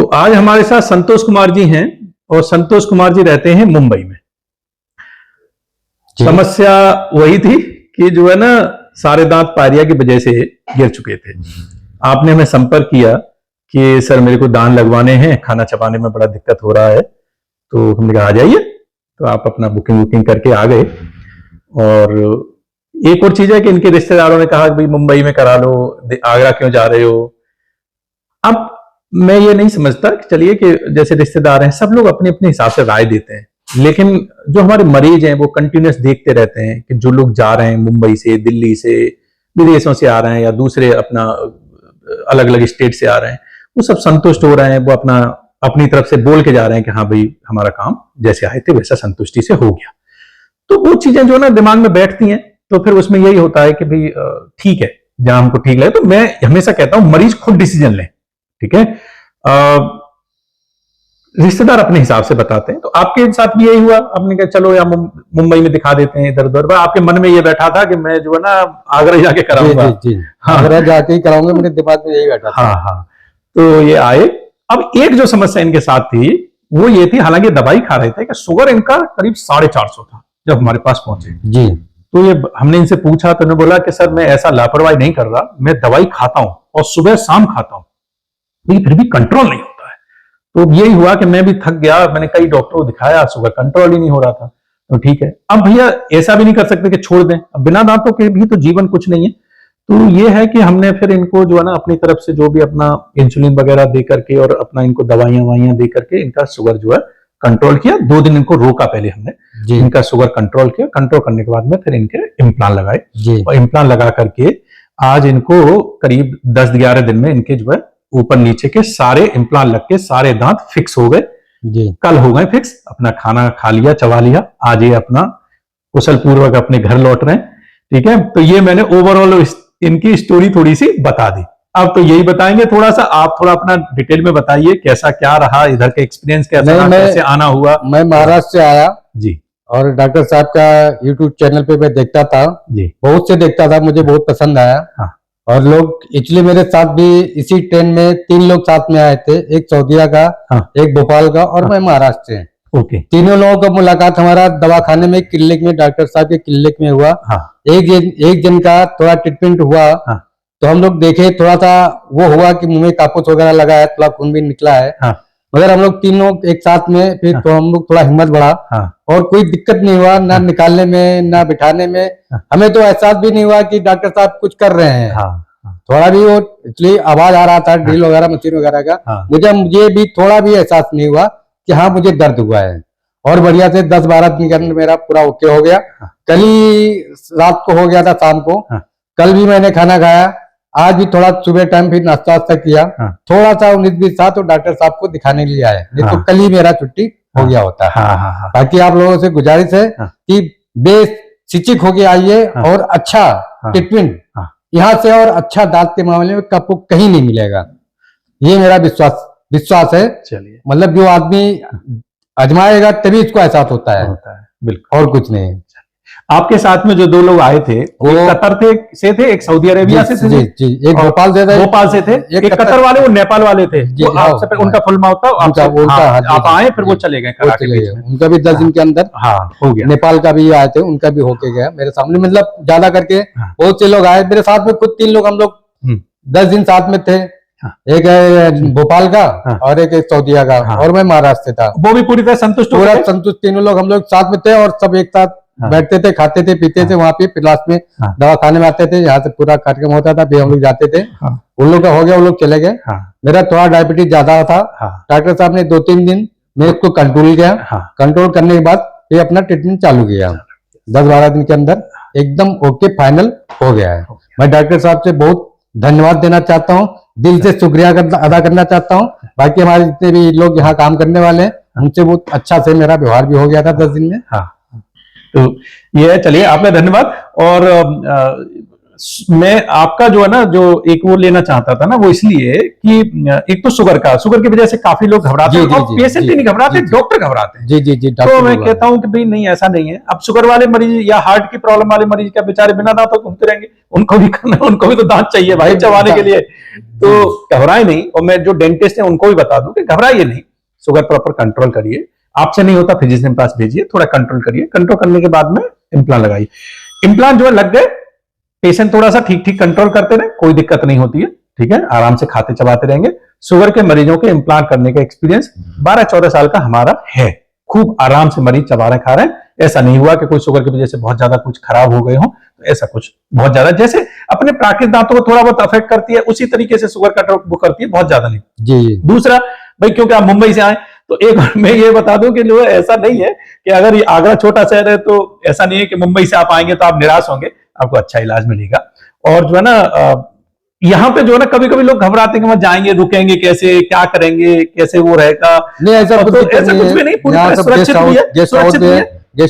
आज हमारे साथ संतोष कुमार जी हैं और संतोष कुमार जी रहते हैं मुंबई में। समस्या वही थी कि जो है ना सारे दांत पायरिया की वजह से गिर चुके थे। आपने हमें संपर्क किया कि सर मेरे को दांत लगवाने हैं, खाना चबाने में बड़ा दिक्कत हो रहा है, तो हमने कहा आ जाइए। तो आप अपना बुकिंग करके आ गए। और एक और चीज है कि इनके रिश्तेदारों ने कहा कि भाई मुंबई में करा लो, आगरा क्यों जा रहे हो। अब मैं ये नहीं समझता कि चलिए कि जैसे रिश्तेदार हैं सब लोग अपने अपने हिसाब से राय देते हैं, लेकिन जो हमारे मरीज हैं वो कंटिन्यूस देखते रहते हैं कि जो लोग जा रहे हैं मुंबई से, दिल्ली से, विदेशों से आ रहे हैं या दूसरे अपना अलग अलग स्टेट से आ रहे हैं, वो सब संतुष्ट हो रहे हैं। वो अपनी तरफ से बोल के जा रहे हैं कि हाँ भाई हमारा काम जैसे आए थे वैसा संतुष्टि से हो गया। तो वो चीजें जो ना दिमाग में बैठती हैं, तो फिर उसमें यही होता है कि भाई ठीक है, जहां हमको ठीक लगे। तो मैं हमेशा कहता हूं मरीज खुद डिसीजन लें, ठीक है। रिश्तेदार अपने हिसाब से बताते हैं। तो आपके साथ भी यही हुआ, आपने कहा चलो या मुंबई में दिखा देते हैं इधर उधर। आपके मन में ये बैठा था कि मैं जो है ना आगरा जाके कराऊंगा। हाँ, आगरा जाके ही कराऊंगा, मेरे दिमाग में यही बैठा था। हाँ। तो ये आए। अब एक जो समस्या इनके साथ थी वो ये थी, हालांकि दवाई खा रहे थे, कि शुगर इनका करीब 450 था जब हमारे पास पहुंचे जी। तो ये हमने इनसे पूछा तो उन्होंने बोला कि सर मैं ऐसा लापरवाही नहीं कर रहा, मैं दवाई खाता हूं और सुबह शाम खाता हूं, लेकिन फिर भी कंट्रोल नहीं होता है। तो यही हुआ कि मैं भी थक गया, मैंने कई डॉक्टरों को दिखाया, शुगर कंट्रोल ही नहीं हो रहा था। तो ठीक है, अब भैया ऐसा भी नहीं कर सकते कि छोड़ दें, अब बिना दांतों के भी तो जीवन कुछ नहीं है। तो ये है कि हमने फिर इनको जो है ना अपनी तरफ से जो भी अपना इंसुलिन वगैरह दे करके और अपना इनको दवाइयां दे करके इनका शुगर जो है कंट्रोल किया। 2 दिन इनको रोका पहले हमने, इनका शुगर कंट्रोल किया। कंट्रोल करने के बाद में फिर इनके इम्प्लांट लगाए और इम्प्लांट लगा करके आज इनको करीब 10-11 दिन में इनके जो है ऊपर नीचे के सारे इम्प्लांट लग के सारे दांत फिक्स हो गए। कल हो गए फिक्स, अपना खाना खा लिया, चबा लिया, आज ये अपना कुशल पूर्वक अपने घर लौट रहे हैं। ठीक है, तो ये मैंने ओवरऑल इनकी स्टोरी थोड़ी सी बता दी। अब तो यही बताएंगे, थोड़ा सा आप थोड़ा अपना डिटेल में बताइए कैसा क्या रहा, इधर का एक्सपीरियंस कैसा रहा, कैसे आना हुआ। मैं महाराष्ट्र से आया जी, और डॉक्टर साहब का यूट्यूब चैनल पे मैं देखता था जी, बहुत से देखता था, मुझे बहुत पसंद आया। हाँ। और लोग एक्चुअली मेरे साथ भी इसी ट्रेन में 3 लोग साथ में आए थे, एक सऊदिया का, हाँ, एक भोपाल का और मैं महाराष्ट्र से। ओके। तीनों लोगों का मुलाकात हमारा दवाखाने में, क्लिनिक में, डॉक्टर साहब के क्लिनिक में हुआ। हाँ। एक जन का थोड़ा ट्रीटमेंट हुआ। हाँ। तो हम लोग देखे, थोड़ा सा वो हुआ कि मुंह में कापूस वगैरह लगा है, थोड़ा खून भी निकला है। हाँ। मगर हम लोग 3 लोग एक साथ में फिर हाँ, तो हम लोग थोड़ा हिम्मत बढ़ा। हाँ। और कोई दिक्कत नहीं हुआ, ना निकालने में ना बिठाने में। हाँ। हमें तो एहसास भी नहीं हुआ कि डॉक्टर साहब कुछ कर रहे हैं। हाँ। थोड़ा भी वो इसलिए आवाज आ रहा था ड्रिल वगैरह, मशीन वगैरह का। हाँ। मुझे भी थोड़ा भी एहसास नहीं हुआ कि हाँ मुझे दर्द हुआ है। और बढ़िया से 10-12 दिन के अंदर मेरा पूरा ओके हो गया। हाँ। कल ही रात को हो गया था, शाम को। हाँ। कल भी मैंने खाना खाया, आज भी थोड़ा सुबह टाइम फिर नाश्ता वास्ता किया। हाँ। थोड़ा सा 19-20 था तो डॉक्टर साहब को दिखाने के लिए आए, नहीं तो कल ही मेरा छुट्टी हो गया होता है। हाँ। बाकी आप लोगों से गुजारिश है कि बेसिचिक होके आइए और अच्छा ट्रीटमेंट यहाँ से और अच्छा दांत के मामले में आपको कहीं नहीं मिलेगा, ये मेरा विश्वास है। चलिए, मतलब जो आदमी आजमाएगा तभी इसको एहसास होता है। बिल्कुल, और कुछ नहीं। आपके साथ में जो 2 लोग आए थे वो कतर से थे, एक सऊदी अरेबिया से थे। जी, एक भोपाल से थे, एक कतर वाले, वो नेपाल वाले थे। वो आपसे फिर उनका फुल माउथ था, आप आए फिर वो चले गए। उनका भी 10 दिन के अंदर हो गया। नेपाल का भी आए थे, उनका भी होके गया मेरे सामने। मतलब ज्यादा करके बहुत से लोग आए मेरे साथ में, खुद 3 लोग हम लोग 10 दिन साथ में थे। एक है भोपाल का और एक सऊदिया का, और मैं महाराष्ट्र से था। वो भी पूरी तरह संतुष्ट, पूरा संतुष्ट। तीनों लोग हम लोग साथ में थे और सब एक साथ बैठते थे, खाते थे, पीते थे। वहाँ पे फिर लास्ट में दवाखाने में आते थे, यहाँ से पूरा कार्यक्रम होता था, फिर हम लोग जाते थे। उन लोग का हो गया, वो लोग चले गए। मेरा थोड़ा डायबिटीज ज्यादा था। डॉक्टर साहब ने 2-3 दिन में इसको कंट्रोल किया। कंट्रोल करने के बाद फिर अपना ट्रीटमेंट चालू किया। 10-12 दिन के अंदर एकदम ओके फाइनल हो गया है। मैं डॉक्टर साहब से बहुत धन्यवाद देना चाहता हूँ, दिल से शुक्रिया अदा करना चाहता हूँ। बाकी हमारे जितने भी लोग यहाँ काम करने वाले हैं, उनसे बहुत अच्छा से मेरा व्यवहार भी हो गया था 10 दिन में। तो ये चलिए, आपका धन्यवाद। और मैं आपका जो है ना, जो एक वो लेना चाहता था ना, वो इसलिए कि एक तो शुगर की वजह से काफी लोग घबराते हैं, और पेशेंट ही नहीं घबराते, डॉक्टर घबराते हैं। जी। तो मैं कहता हूं कि भाई नहीं, ऐसा नहीं है। अब शुगर वाले मरीज या हार्ट की प्रॉब्लम वाले मरीज क्या बेचारे बिना दांतों घूमते रहेंगे? उनको भी करना, उनको भी तो दांत चाहिए भाई चबाने के लिए। तो घबराए नहीं, और मैं जो डेंटिस्ट है उनको भी बता दूं कि घबराइए नहीं, शुगर प्रॉपर कंट्रोल करिए। आपसे नहीं होता फिजिशियन पास भेजिए, थोड़ा कंट्रोल करिए, कंट्रोल करने के बाद में इम्प्लांट लगाइए। इम्प्लांट जो है लग गए, पेशेंट थोड़ा सा ठीक ठीक कंट्रोल करते रहे, कोई दिक्कत नहीं होती है, ठीक है, आराम से खाते चबाते रहेंगे। शुगर के मरीजों के इम्प्लांट करने का एक्सपीरियंस 12-14 साल का हमारा है, खूब आराम से मरीज चबा रहे खा रहे हैं। ऐसा नहीं हुआ कि कोई शुगर की वजह से बहुत ज्यादा कुछ खराब हो गए हो, तो ऐसा कुछ बहुत ज्यादा, जैसे अपने प्राकृतिक दांतों को थोड़ा बहुत अफेक्ट करती है, उसी तरीके से शुगर का वो करती है, बहुत ज्यादा नहीं। जी। दूसरा भाई, क्योंकि आप मुंबई से आए, तो एक बार मैं ये बता दूं कि जो ऐसा नहीं है कि अगर ये आगरा छोटा शहर है तो ऐसा नहीं है कि मुंबई से आप आएंगे तो आप निराश होंगे, आपको अच्छा इलाज मिलेगा। और जो है ना, यहाँ पे जो है ना, कभी कभी लोग घबराते हैं कि वहां जाएंगे, रुकेंगे कैसे, क्या करेंगे, कैसे वो रहेगा। नहीं, ऐसा कुछ भी नहीं, पूरी तरह सुरक्षित भी है, गेस्ट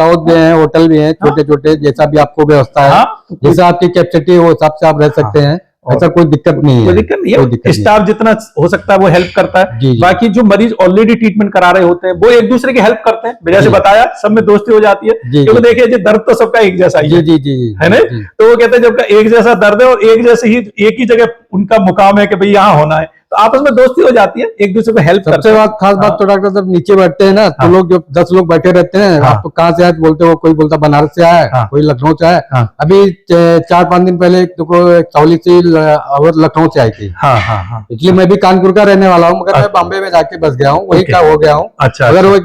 हाउस भी है, होटल भी है, छोटे छोटे, जैसा भी आपको व्यवस्था है, जैसा आपकी कैपेसिटी हो, हिसाब से आप रह सकते हैं। ऐसा कोई दिक्कत नहीं है, कोई दिक्कत नहीं है। स्टाफ जितना हो सकता है वो हेल्प करता है। बाकी जो मरीज ऑलरेडी ट्रीटमेंट करा रहे होते हैं वो एक दूसरे की हेल्प करते हैं। जैसे बताया, सब में दोस्ती हो जाती है, क्योंकि देखिए जी, दर्द तो सबका एक जैसा ही है ना। तो वो कहते हैं जब एक जैसा दर्द है और एक जैसे ही एक ही जगह उनका मुकाम है कि भाई यहाँ होना है, तो आपस में दोस्ती हो जाती है, एक दूसरे को हेल्प करते हैं। खास बात तो डॉक्टर साहब नीचे बैठते हैं ना, तो लोग जब 10 लोग बैठे रहते हैं, आप तो कहाँ से आए बोलते हो, कोई बोलता बनारस से आया, कोई लखनऊ से आया। अभी 4-5 दिन पहले सावली से और लखनऊ से आई थी। इसलिए मैं भी कानपुर का रहने वाला हूँ, मगर मैं बॉम्बे में जाके बस गया हूँ, वही का हो गया हूँ। अगर वो एक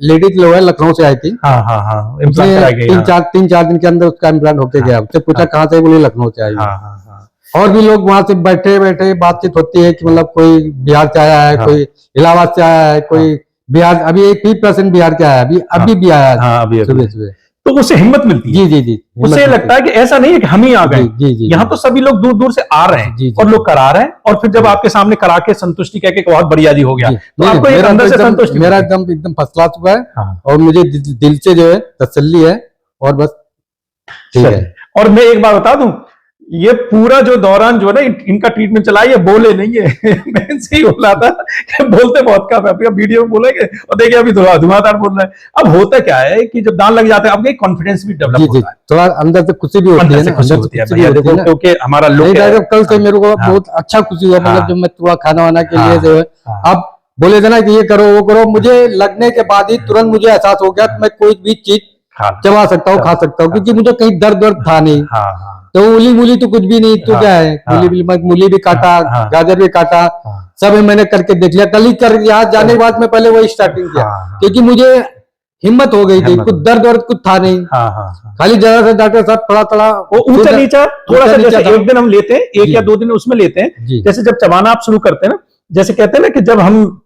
लेडीज लोग है, लखनऊ से आई थी। 3-4 दिन के अंदर उसका इम्प्लांट होके गया। उससे पूछा कहाँ से, बोली लखनऊ से आई। और भी लोग वहां से बैठे बैठे बातचीत होती है कि मतलब कोई बिहार से आया है, कोई इलाहाबाद से आया है, कोई बिहार, अभी एक 30% बिहार के आया है, अभी भी आया है सुबह। तो उससे हिम्मत मिलती है। जी। उससे लगता है कि ऐसा नहीं है कि हम ही आ गए, यहाँ तो सभी लोग दूर दूर से आ रहे हैं और लोग करा रहे हैं, और फिर जब आपके सामने करा के संतुष्टि कह के बहुत बढ़िया जी हो गया, तो आपको एक अंदर से संतुष्टि, मेरा एकदम फर्स्ट क्लास हुआ है, और मुझे दिल से जो है तसल्ली है, और बस ठीक है। और मैं एक बात बता दूं, ये पूरा जो दौरान जो है ना इनका ट्रीटमेंट चला, ये बोले नहीं है। मैं इनसे ही बोला था कि बोलते बहुत कम है, अभी वीडियो में बोलेंगे और देखिए अभी धुआंधार बोल रहे हैं। अब होता क्या है कि जब दांत लग जाते हैं, आपका कॉन्फिडेंस भी डेवलप होता है, थोड़ा अंदर से खुशी भी होती है ना, खुशी होती है क्योंकि हमारा लोग कल से मेरे को बहुत अच्छा खुशी हुआ। मतलब जब मैं थोड़ा खाना वाना के लिए जो है, आप बोले थे ना कि ये करो वो करो, मुझे लगने के बाद ही तुरंत मुझे एहसास हो गया कि मैं कोई भी चीज चबा सकता हूँ, खा सकता हूँ, क्योंकि मुझे कहीं दर्द था नहीं। तो मूली तो कुछ भी नहीं, तो क्या है, मूली भी काटा, गाजर भी काटा, सब मैंने करके देख लिया। कल ही कर, यहाँ जाने के बाद मैं पहले वही स्टार्टिंग किया, क्योंकि मुझे हिम्मत हो गई थी, कुछ दर्द वर्द कुछ था नहीं। खाली जगह से डॉक्टर साहब थोड़ा वो ऊंचा नीचा थोड़ा सा, जैसे एक दिन हम लेते हैं, 1 या 2 दिन उसमें लेते हैं। जैसे जब चबाना आप शुरू करते हैं ना, जैसे कहते हैं ना कि जब हम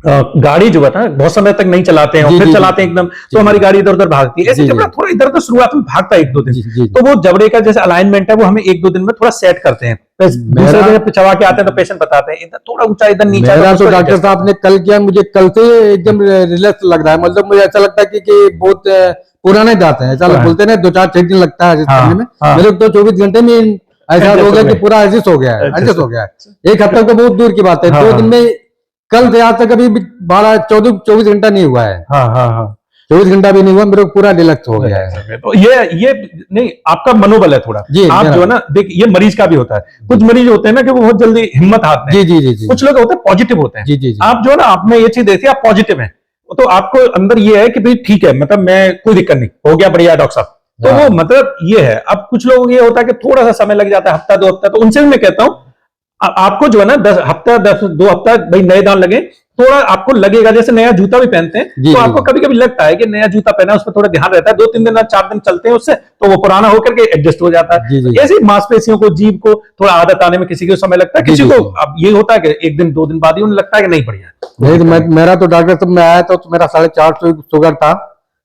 गाड़ी जो है ना बहुत समय तक नहीं चलाते हैं और फिर चलाते हैं एकदम, तो हमारी गाड़ी इधर उधर भागती है। ऐसे जबड़ा थोड़ा इधर उधर शुरुआत में भागता है 1-2 दिन, तो वो जबड़े का जैसे अलाइनमेंट है वो हमें 1-2 दिन में थोड़ा सेट करते हैं। दूसरे दिन चबा के आते हैं तो पेशेंट बताते हैं इधर थोड़ा ऊंचा, इधर नीचा। तो डॉक्टर साहब ने कल किया, मुझे कल से एकदम रिलैक्स लग रहा है। मतलब मुझे ऐसा लगता है कि बहुत पुराने दांत हैं, ऐसा बोलते हैं 2-4 दिन लगता है करने में। मेरे तो 24 घंटे में ऐसा हो गया कि पूरा एडजस्ट हो गया है, एडजस्ट हो गया है। एक हफ्ते तो बहुत दूर की बात है, 2 दिन में, कल से आज तक अभी 12-24 घंटा नहीं हुआ है। 24 घंटा भी नहीं हुआ, मेरे को पूरा रिलैक्स हो गया है। तो ये नहीं, आपका मनोबल है थोड़ा, आप जो है ना, देखिए ये मरीज का भी होता है। कुछ मरीज होते हैं ना कि वो बहुत जल्दी हिम्मत हारते हैं। जी। कुछ लोग होते हैं पॉजिटिव होते हैं। आप जो है ना, आपने ये चीज देखी, आप पॉजिटिव हैं, तो आपको अंदर ये है कि भाई ठीक है, मतलब मैं कोई दिक्कत नहीं, हो गया बढ़िया डॉक्टर साहब, तो वो मतलब ये है। अब कुछ लोगों को ये होता है कि थोड़ा सा समय लग जाता है, हफ्ता 2 हफ्ता, तो उनसे भी मैं कहता हूँ आपको जो है ना 2 हफ्ता भाई नए दांत लगे, थोड़ा आपको लगेगा, जैसे नया जूता भी पहनते हैं तो आपको कभी कभी लगता है कि नया जूता पहना, उस पर थोड़ा ध्यान रहता है, 2-3 दिन 4 दिन चलते हैं उससे, तो वो पुराना होकर के एडजस्ट हो जाता है। ऐसे मांसपेशियों को, जीभ को थोड़ा आदत आने में किसी को समय लगता है, किसी को अब ये होता है कि 1 दिन 2 दिन बाद ही उन्हें लगता है कि नहीं बढ़िया। मेरा तो डॉक्टर साहब में आया तो मेरा 450 शुगर था,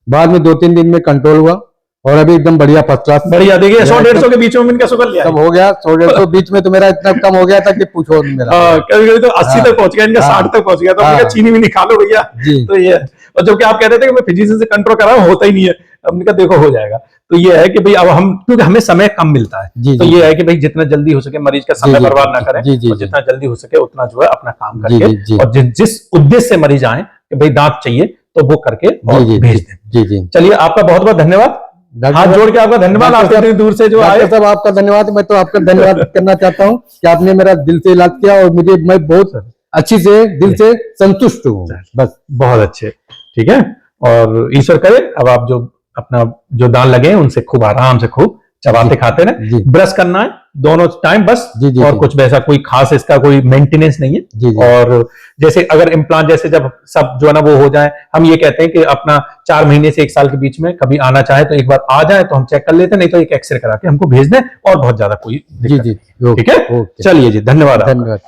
बाद में 2-3 दिन में कंट्रोल हुआ, और अभी एकदम बढ़िया फर्स्ट क्लास। बढ़िया, देखिए 100-150 के बीच में इनका शुगर लिया, सब हो गया। 100-150 बीच में तो मेरा इतना कम हो गया था कि पूछो मेरा। कभी कभी तो 80 तक पहुंच गया, इनका 60 तक पहुंच गया, तो चीनी भी नहीं खा लो भैया। तो ये और जबकि आप कह रहे थे कि मैं फिजिशियन से कंट्रोल कर रहा हूँ, होता ही नहीं है। हमने कहा देखो हो जाएगा। तो ये है कि भाई अब हम, क्योंकि हमें समय कम मिलता है, जी, तो जी, ये जी। है कि भाई जितना जल्दी हो सके मरीज का जी, समय जी, बर्बाद जी, ना करें, जी, जी, और जी। जितना जल्दी हो सके उतना जो है अपना काम जी, करके, जी, जी। और जिस उद्देश्य से मरीज आए कि भाई दांत चाहिए तो वो करके और जी, जी, भेज जी, दें। जी, जी। चलिए आपका बहुत बहुत धन्यवाद, डॉक्टर हाथ साहब, जोड़ के आपका धन्यवाद, आप इतनी दूर से जो आए। डॉक्टर साहब आपका धन्यवाद। मैं तो आपका धन्यवाद करना चाहता हूँ कि आपने मेरा दिल से इलाज किया, और मैं बहुत अच्छी से दिल से संतुष्ट हूँ। बस बहुत अच्छे, ठीक है। और ईश्वर करे अब आप जो अपना जो दान लगे उनसे खूब आराम से खूब चबाते खाते रहे। ब्रश करना है दोनों टाइम बस, जी, जी, और जी। कुछ वैसा कोई खास इसका कोई मेंटेनेंस नहीं है। जी, जी। और जैसे अगर इम्प्लांट जैसे जब सब जो है ना वो हो जाए, हम ये कहते हैं कि अपना 4 महीने से 1 साल के बीच में कभी आना चाहे तो एक बार आ जाए तो हम चेक कर लेते हैं, नहीं तो एक एक्सरे करा के हमको भेज दें, और बहुत ज्यादा कोई जी, दिक्कत जी। नहीं है। ठीक है, ओके। चलिए जी, धन्यवाद आपका। धन्यवाद।